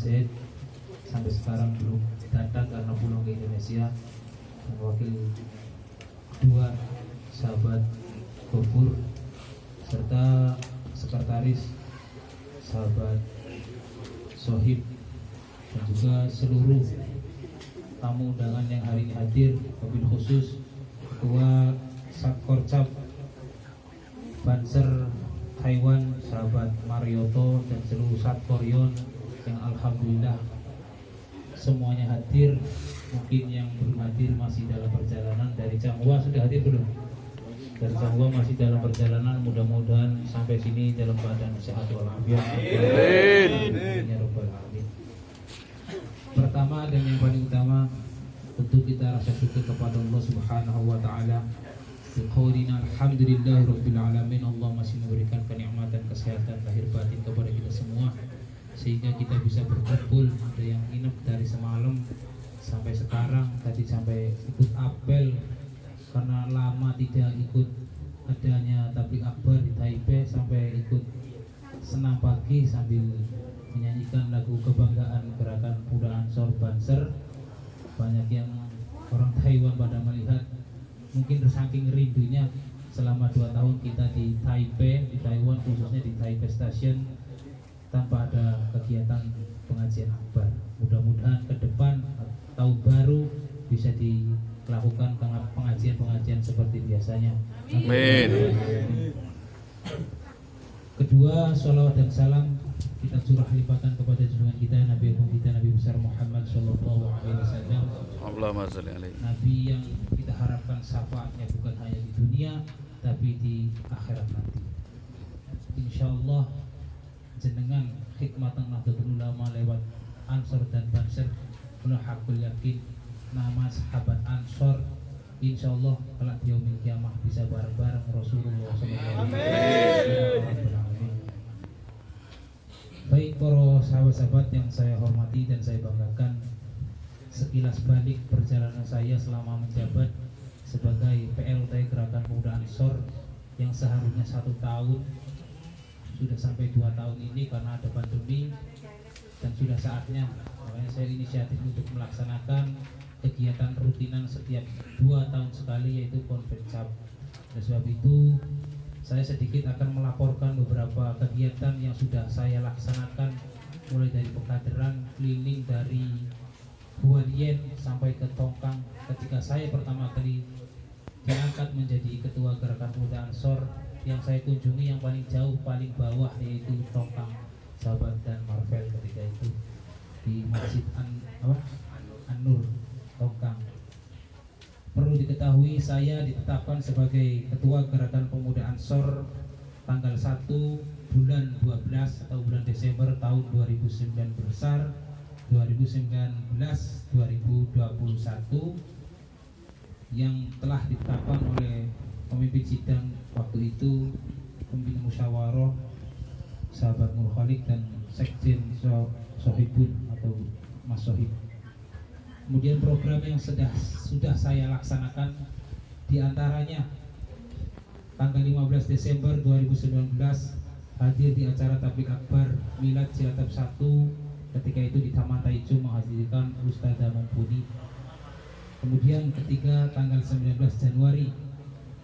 Zaid sampai sekarang belum datang karena pulang ke Indonesia, dan wakil kedua sahabat Gofur, serta sekretaris sahabat Sohib, dan juga seluruh tamu undangan yang hari ini hadir, wabil khusus Ketua Satkorcap Banser Taiwan sahabat Marioto, dan seluruh Satkoryon yang alhamdulillah semuanya hadir. Mungkin yang belum hadir masih dalam perjalanan. Dari Changhua sudah hadir belum? Dari Changhua masih dalam perjalanan. Mudah-mudahan sampai sini dalam keadaan sehat walafiat. Amin. Ya Rabbal Alamin. Pertama dan yang paling utama, tentu kita rasa syukur kepada Allah Subhanahu wa taala. Biqaulina alhamdulillahirabbil alamin. Allah masih memberikan kenikmatan kesehatan lahir batin kepada kita semua, sehingga kita bisa berkumpul. Ada yang nginep dari semalam sampai sekarang, tadi sampai ikut apel karena lama tidak ikut adanya tabligh akbar di Taipei, sampai ikut senam pagi sambil menyanyikan lagu kebanggaan gerakan Pemuda Ansor Banser. Banyak yang orang Taiwan pada melihat, mungkin saking rindunya selama 2 tahun kita di Taipei, di Taiwan, khususnya di Taipei Station, tanpa ada kegiatan pengajian akbar. Mudah-mudahan ke depan tahun baru bisa dilakukan pengajian-pengajian seperti biasanya. Amin. Kedua, sholawat dan salam kita curah limpahkan kepada junjungan kita Nabi Agung kita, Nabi besar Muhammad Sallallahu Alaihi Wasallam. Allahumma sholli alaihi. Nabi yang kita harapkan syafaatnya bukan hanya di dunia tapi di akhirat nanti. Insyaallah jenengan hikmatan Nahdlatul Ulama lewat Ansor dan Banser, penuh hakul yakin nama sahabat Ansor insyaallah kelak di yaumil kiamah bisa bareng-bareng Rasulullah SAW. Amin. Baik para sahabat-sahabat yang saya hormati dan saya banggakan, sekilas balik perjalanan saya selama menjabat sebagai PLT Gerakan Pemuda Ansor yang seharusnya 1 tahun sudah sampai 2 tahun ini karena ada pandemi, dan sudah saatnya makanya saya inisiatif untuk melaksanakan kegiatan rutinan setiap 2 tahun sekali, yaitu Konvencap. Oleh sebab itu saya sedikit akan melaporkan beberapa kegiatan yang sudah saya laksanakan, mulai dari pengkaderan keliling dari Hualien sampai ke Tongkang. Ketika saya pertama kali diangkat menjadi ketua Gerakan Pemuda Ansor, yang saya kunjungi yang paling jauh, paling bawah, yaitu Tongkang Sahabat dan Marvel ketika itu di Masjid An-Nur Tongkang. Perlu diketahui saya ditetapkan sebagai ketua Gerakan Pemuda Ansor tanggal 1 bulan 12 atau bulan Desember tahun 2019 yang telah ditetapkan oleh pemimpin sidang waktu itu, pemimpin musyawarah sahabat Nur Khalik dan sekjen Sohibun atau Mas Sohib. Kemudian program yang sudah saya laksanakan diantaranya tanggal 15 Desember 2019 hadir di acara tabligh akbar Milad Cilacap 1, ketika itu di Taman Taicum menghadirkan Ustadzah Mumpuni. Kemudian ketiga tanggal 19 Januari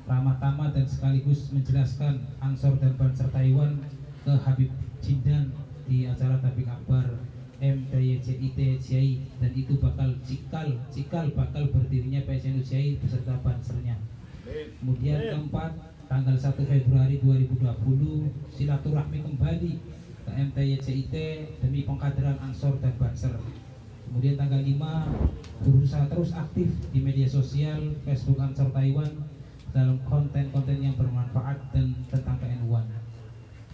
ramah tamah dan sekaligus menjelaskan Ansor dan Banser Taiwan ke Habib Jindan di acara tabligh akbar MTYCIT Ciai, dan itu bakal cikal bakal berdirinya PSNU Ciai beserta bansernya. Kemudian keempat tanggal 1 Februari 2020 silaturahmi kembali ke MTYCIT demi pengkaderan Ansor dan Banser. Kemudian tanggal 5 berusaha terus aktif di media sosial Facebook Ansor Taiwan dalam konten-konten yang bermanfaat dan tentang KNU-an.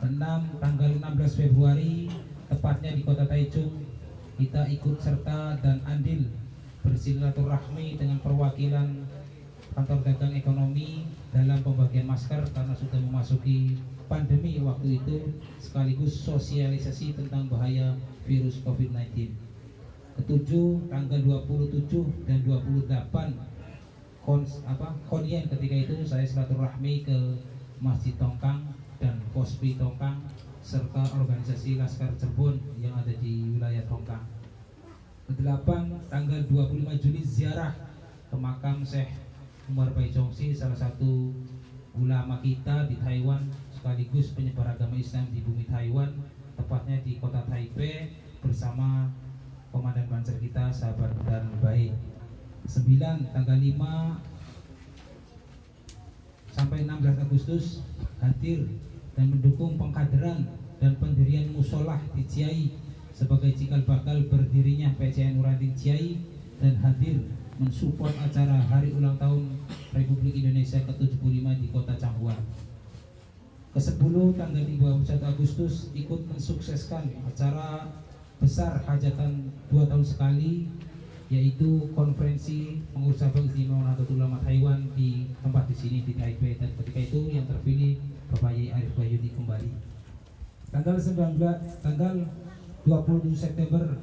6 tanggal 16 Februari tepatnya di Kota Taichung, kita ikut serta dan andil bersilaturahmi dengan perwakilan kantor dagang ekonomi dalam pembagian masker karena sudah memasuki pandemi waktu itu, sekaligus sosialisasi tentang bahaya virus COVID-19. Ketujuh tanggal 27 dan 28 Konien ketika itu saya silaturahmi ke Masjid Tongkang dan Pospi Tongkang serta organisasi Laskar Cirebon yang ada di wilayah Tongkang. tanggal 25 Juli ziarah ke makam Syekh Umar Baicongsi, salah satu ulama kita di Taiwan sekaligus penyebar agama Islam di bumi Taiwan, tepatnya di kota Taipei, bersama komandan Banser kita, sahabat dan baik. 9 tanggal 5 sampai 16 Agustus hadir dan mendukung pengkaderan dan pendirian musolah di Ciai sebagai cikal bakal berdirinya PCNU Ranting Ciai, dan hadir mensupport acara hari ulang tahun Republik Indonesia ke-75 di kota Changhua. Ke-10 tanggal 31 Agustus ikut mensukseskan acara besar hajatan 2 tahun sekali, yaitu konferensi pengurus cabang istimewa Nahdlatul Ulama Taiwan di tempat di sini di Taipei, dan ketika itu yang terpilih Bapak Yai Arif Wahyudi kembali. Tanggal 27 September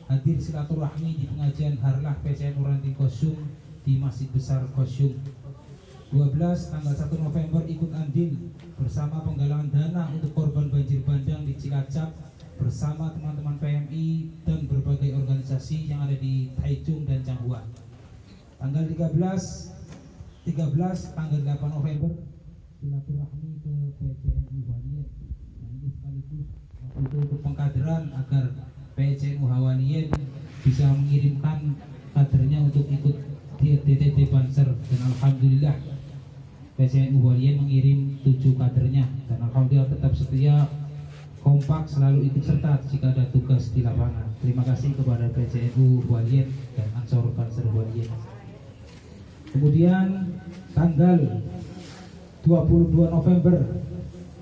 hadir silaturahmi di pengajian Harlah PCNU Ranting Kosyung di Masjid Besar Kosyung. 12 tanggal 1 November ikut andil bersama penggalangan dana untuk korban banjir bandang di Cilacap bersama teman-teman PMI dan berbagai organisasi yang ada di Taichung dan Changhua. Tanggal 13 tanggal 8 November silaturahmi ke PCNU Hualien, yang ini sekaligus untuk pengkaderan agar PCNU Hualien bisa mengirimkan kadernya untuk ikut di DTT Banser, dan alhamdulillah PCNU Hualien mengirim 7 kadernya, dan alhamdulillah tetap setia, kompak, selalu ikut serta jika ada tugas di lapangan. Terima kasih kepada PCNU Hualien dan Ansor Banser Hualien. Kemudian tanggal 22 November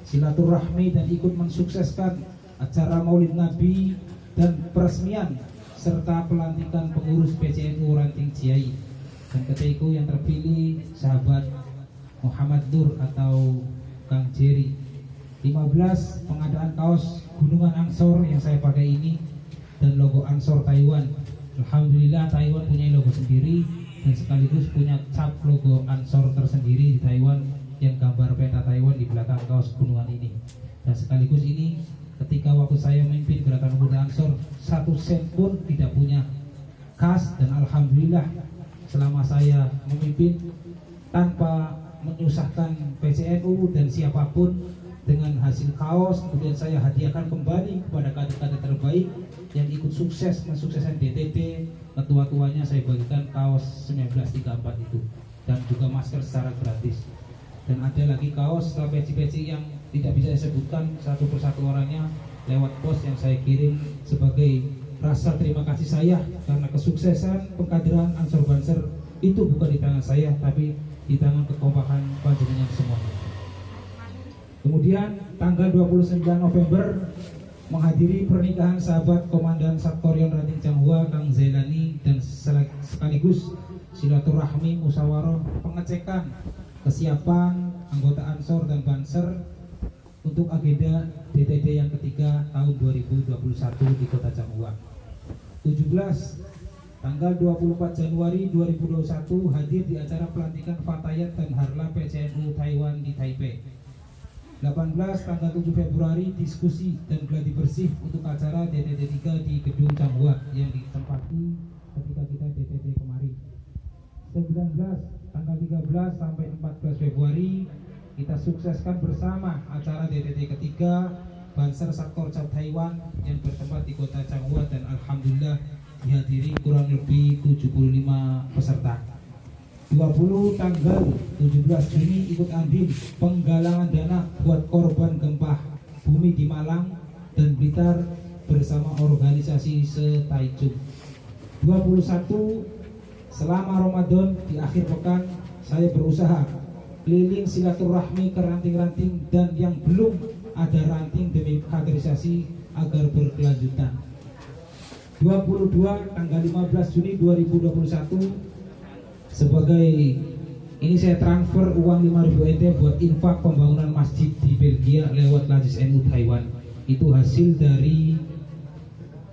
silaturahmi dan ikut mensukseskan acara Maulid Nabi dan peresmian serta pelantikan pengurus PCNU Ranting Ciai, dan ketika itu yang terpilih sahabat Muhammad Nur atau Kang Jerry. 15 pengadaan kaos Gunungan Ansor yang saya pakai ini dan logo Ansor Taiwan. Alhamdulillah Taiwan punya logo sendiri dan sekaligus punya cap logo Ansor tersendiri di Taiwan yang gambar peta Taiwan di belakang kaos gunungan ini. Dan sekaligus ini ketika waktu saya memimpin Gerakan Pemuda Ansor, 1 sen pun tidak punya kas, dan alhamdulillah selama saya memimpin tanpa menyusahkan PCNU dan siapapun, dengan hasil kaos kemudian saya hadiahkan kembali kepada kader-kader terbaik yang ikut sukses mensukseskan DTT. Ketua-tuanya saya bagikan kaos 1934 itu dan juga masker secara gratis. Dan ada lagi kaos setelah peci-peci yang tidak bisa saya sebutkan satu persatu orangnya lewat pos yang saya kirim sebagai rasa terima kasih saya karena kesuksesan pengkaderan Ansor Banser itu bukan di tangan saya tapi di tangan kekompakan panjenengan semuanya. Kemudian tanggal 29 November menghadiri pernikahan sahabat Komandan Satkorion Ranting Changhua Kang Zailani, dan sekaligus silaturahmi musyawarah pengecekan kesiapan anggota Ansor dan Banser untuk agenda DTD yang ketiga tahun 2021 di Kota Changhua. 17 tanggal 24 Januari 2021 hadir di acara pelantikan Fatayat dan Harlah PCNU Taiwan di Taipei. 18 tanggal 7 Februari diskusi dan gladi bersih untuk acara DTT 3 di Gedung Changhua yang ditempati ketika kita DTT kemarin. 19 tanggal 13 sampai 14 Februari kita sukseskan bersama acara DTT ketiga Banser Satkor Cap Taiwan yang bertempat di Kota Changhua, dan alhamdulillah dihadiri kurang lebih 75 peserta. 20 tanggal 17 Juni ikut andil penggalangan dana buat korban gempa bumi di Malang dan Blitar bersama organisasi se-Taichung. 21 selama Ramadan di akhir pekan saya berusaha keliling silaturahmi ke ranting-ranting dan yang belum ada ranting demi kaderisasi agar berkelanjutan. 22 tanggal 15 Juni 2021 sebagai ini saya transfer uang 5.000 NT buat infak pembangunan masjid di Belgia lewat Lajis NU Taiwan. Itu hasil dari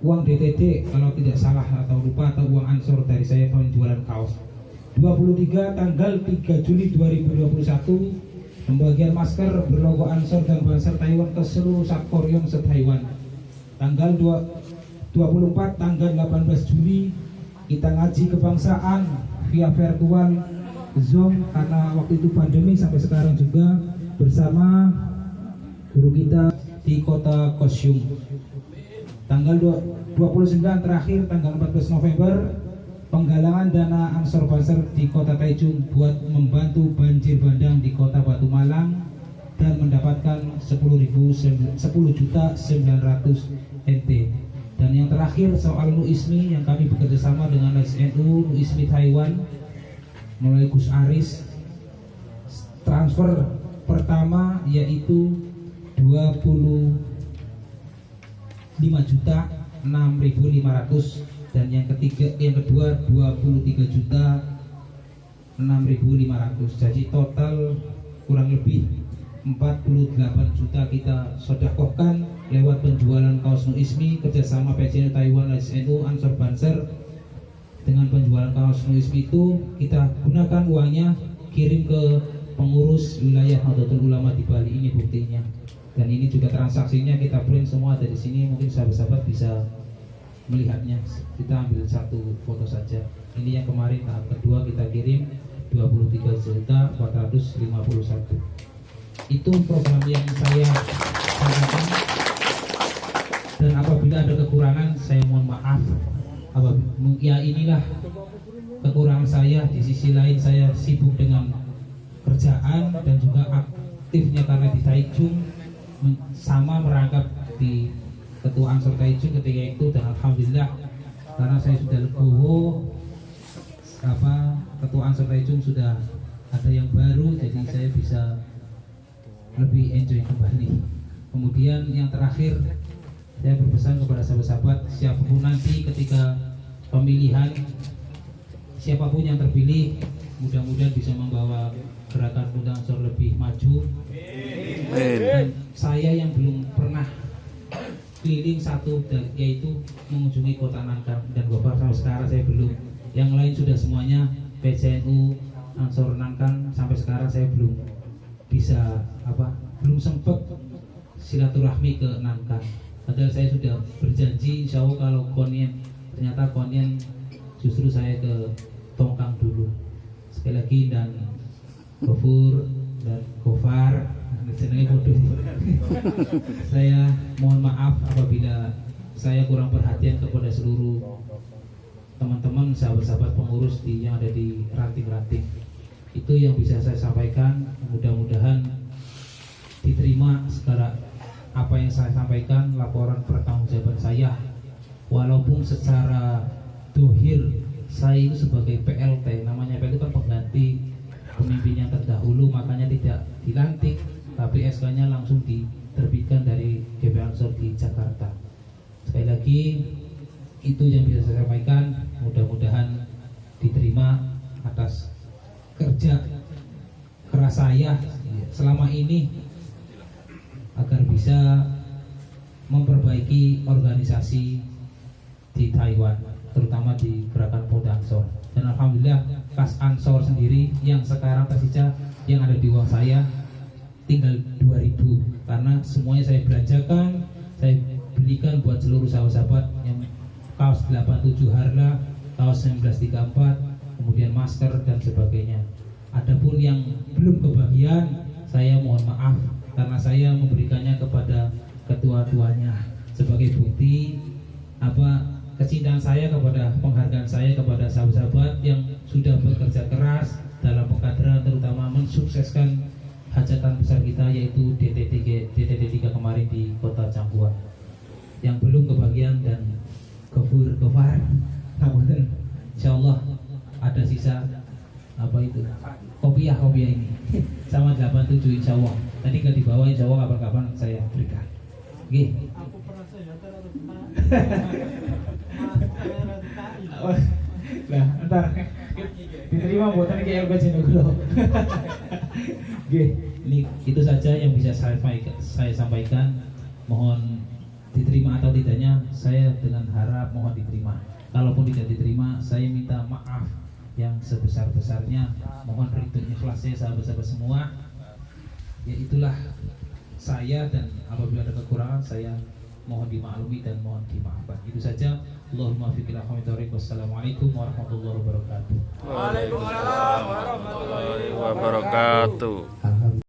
uang DTT kalau tidak salah atau lupa, atau uang ansor dari saya penjualan kaos. 23 tanggal 3 Juli 2021 pembagian masker berlogo Ansor dan Banser Taiwan ke seluruh Satkorion se-Taiwan. Tanggal 27 24 tanggal 18 Juli kita ngaji kebangsaan via virtual Zoom karena waktu itu pandemi, sampai sekarang juga bersama guru kita di kota Kosyum. Tanggal 29 terakhir tanggal 14 November penggalangan dana Ansor Banser di kota Taichung buat membantu banjir bandang di kota Batu Malang dan mendapatkan 10.900 NT. Dan yang terakhir soal Nuismi yang kami bekerja sama dengan NU Nuismi Taiwan melalui Gus Aris, transfer pertama yaitu 25.6.500 dan yang kedua 23.6.500. Jadi total kurang lebih 48 juta kita sedekahkan lewat penjualan kaos Nuismi kerjasama PCN Taiwan SNU Ansor Banser. Dengan penjualan kaos Nuismi itu kita gunakan uangnya kirim ke pengurus wilayah Nahdlatul Ulama di Bali. Ini buktinya. Dan ini juga transaksinya kita print semua ada di sini. Mungkin sahabat-sahabat bisa melihatnya. Kita ambil satu foto saja. Ini yang kemarin tahap kedua kita kirim 23.451. Itu program yang saya sampaikan. Dan apabila ada kekurangan saya mohon maaf. Ya inilah kekurangan saya. Di sisi lain saya sibuk dengan kerjaan dan juga aktifnya karena di Taichung sama merangkap di ketua Ansor Taichung ketika itu. Dan alhamdulillah karena saya sudah legowo ketua Ansor Taichung sudah ada yang baru, jadi saya bisa lebih enjoy kembali. Kemudian yang terakhir saya berpesan kepada sahabat-sahabat, siapapun nanti ketika pemilihan, siapapun yang terpilih, mudah-mudahan bisa membawa gerakan Muda Ansor lebih maju. Dan saya yang belum pernah keliling satu, yaitu mengunjungi kota Nangkan dan Gofar, sampai sekarang saya belum. Yang lain sudah semuanya PCNU Ansor Nangkan, sampai sekarang saya belum bisa belum sempat silaturahmi ke Nangkan. Padahal saya sudah berjanji insya Allah kalau konien, ternyata konien justru saya ke Tongkang dulu. Sekali lagi dan Gofur dan Gofar senangnya bodoh. Saya mohon maaf apabila saya kurang perhatian kepada seluruh teman-teman sahabat-sahabat pengurus yang ada di ranting-ranting. Itu yang bisa saya sampaikan. Mudah-mudahan diterima segala apa yang saya sampaikan, laporan pertanggungjawaban saya. Walaupun secara dohir saya itu sebagai PLT, namanya PLT kan pengganti pemimpin yang terdahulu, makanya tidak dilantik, tapi SK-nya langsung diterbitkan dari GP Ansor di Jakarta. Sekali lagi itu yang bisa saya sampaikan. Mudah-mudahan diterima atas kerja keras saya selama ini agar bisa memperbaiki organisasi di Taiwan, terutama di gerakan Muda Ansor. Dan alhamdulillah kas Ansor sendiri yang sekarang tersisa yang ada di uang saya tinggal 2.000, karena semuanya saya belanjakan, saya belikan buat seluruh sahabat-sahabat yang kaos 87 Harla, kaos 1934, kemudian masker dan sebagainya. Adapun yang belum kebagian, saya mohon maaf karena saya memberikannya kepada ketua-tuanya sebagai bukti kecintaan saya, kepada penghargaan saya kepada sahabat-sahabat yang sudah bekerja keras dalam pengkaderan, terutama mensukseskan hajatan besar kita yaitu DTT 3 kemarin di kota Cangguan. Yang belum kebagian dan Gofar, insyaallah ada sisa kopiah ini sama 87 insyaallah. Nanti kalau dibawa insyaallah kapan-kapan saya berikan. Oke. Nah, ntar diterima buatan ke LBC Nugroho. Oke, ini itu saja yang bisa saya sampaikan. Mohon diterima atau tidaknya, saya dengan harap mohon diterima. Kalaupun tidak diterima, saya minta maaf yang sebesar-besarnya. Mohon ridho ikhlasnya sahabat-sahabat semua. Ya itulah saya, dan apabila ada kekurangan saya mohon dimaklumi dan mohon dimaafkan. Itu saja. Allahumma fiqil akhwami. Wassalamualaikum warahmatullahi wabarakatuh. Waalaikumsalam warahmatullahi wabarakatuh.